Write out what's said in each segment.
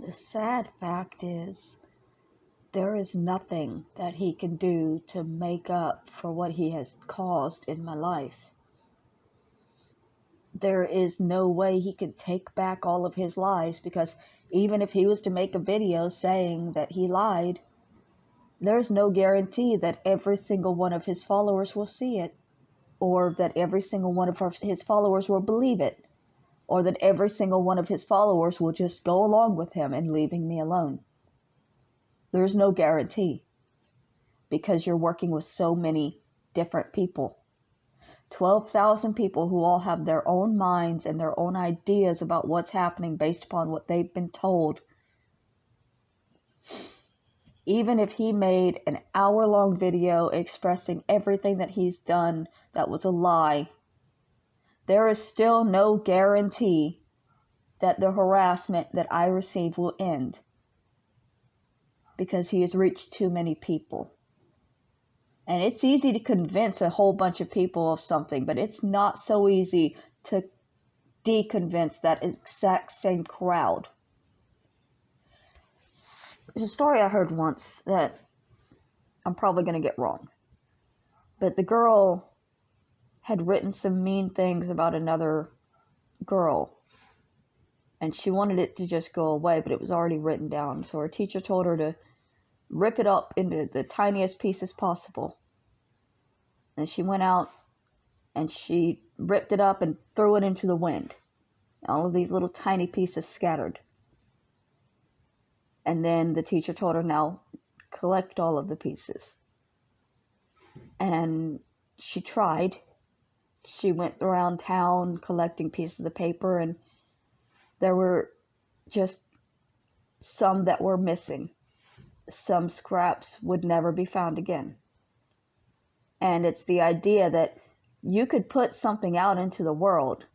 The sad fact is, there is nothing that he can do to make up for what he has caused in my life. There is no way he can take back all of his lies, because even if he was to make a video saying that he lied, there's no guarantee that every single one of his followers will see it, or that every single one of his followers will believe it, or that every single one of his followers will just go along with him and leaving me alone. There's no guarantee, because you're working with so many different people. 12,000 people who all have their own minds and their own ideas about what's happening based upon what they've been told. Even if he made an hour-long video expressing everything that he's done that was a lie, there is still no guarantee that the harassment that I receive will end, because he has reached too many people. And it's easy to convince a whole bunch of people of something, but it's not so easy to deconvince that exact same crowd. There's a story I heard once that I'm probably going to get wrong. But the girl had written some mean things about another girl, and she wanted it to just go away, but it was already written down. So her teacher told her to rip it up into the tiniest pieces possible. And she went out and she ripped it up and threw it into the wind. All of these little tiny pieces scattered. And then the teacher told her, now collect all of the pieces. And she tried. She went around town collecting pieces of paper, and there were just some that were missing. Some scraps would never be found again. And it's the idea that you could put something out into the world,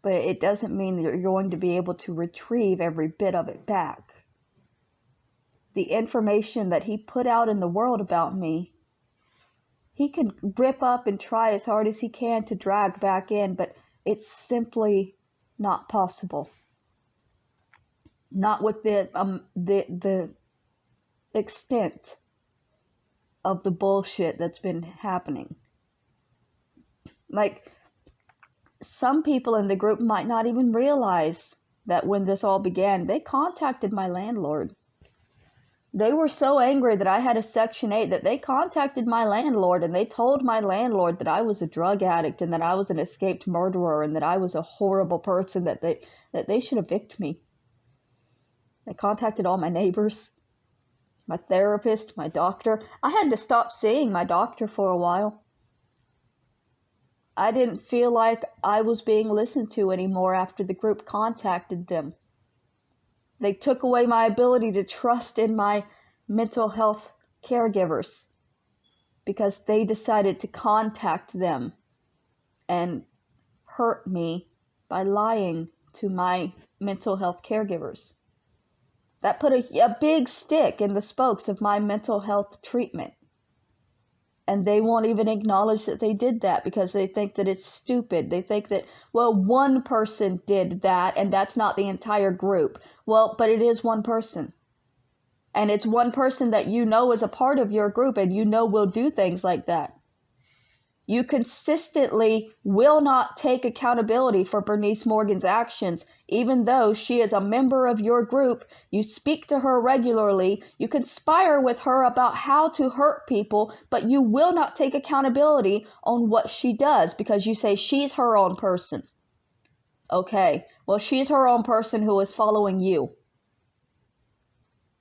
but it doesn't mean that you're going to be able to retrieve every bit of it back. The information that he put out in the world about me, he can rip up and try as hard as he can to drag back in, but it's simply not possible. Not with the extent of the bullshit that's been happening. Like, some people in the group might not even realize that when this all began, they contacted my landlord. They were so angry that I had a Section 8 that they contacted my landlord, and they told my landlord that I was a drug addict and that I was an escaped murderer and that I was a horrible person, that they should evict me. They contacted all my neighbors, my therapist, my doctor. I had to stop seeing my doctor for a while. I didn't feel like I was being listened to anymore after the group contacted them. They took away my ability to trust in my mental health caregivers because they decided to contact them and hurt me by lying to my mental health caregivers. That put a big stick in the spokes of my mental health treatment. And they won't even acknowledge that they did that because they think that it's stupid. They think that, well, one person did that and that's not the entire group. Well, but it is one person. And it's one person that you know is a part of your group and you know will do things like that. You consistently will not take accountability for Bernice Morgan's actions, even though she is a member of your group. You speak to her regularly. You conspire with her about how to hurt people, but you will not take accountability on what she does because you say she's her own person. Okay, well, she's her own person who is following you.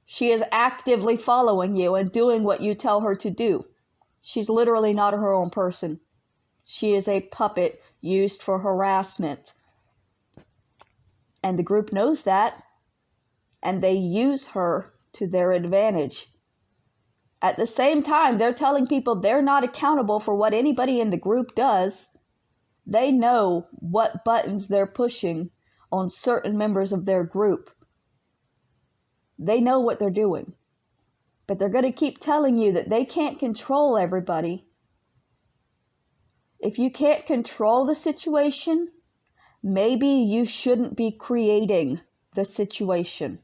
She is actively following you and doing what you tell her to do. She's literally not her own person. She is a puppet used for harassment. And the group knows that, and they use her to their advantage. At the same time, they're telling people they're not accountable for what anybody in the group does. They know what buttons they're pushing on certain members of their group. They know what they're doing. But they're going to keep telling you that they can't control everybody. If you can't control the situation, maybe you shouldn't be creating the situation.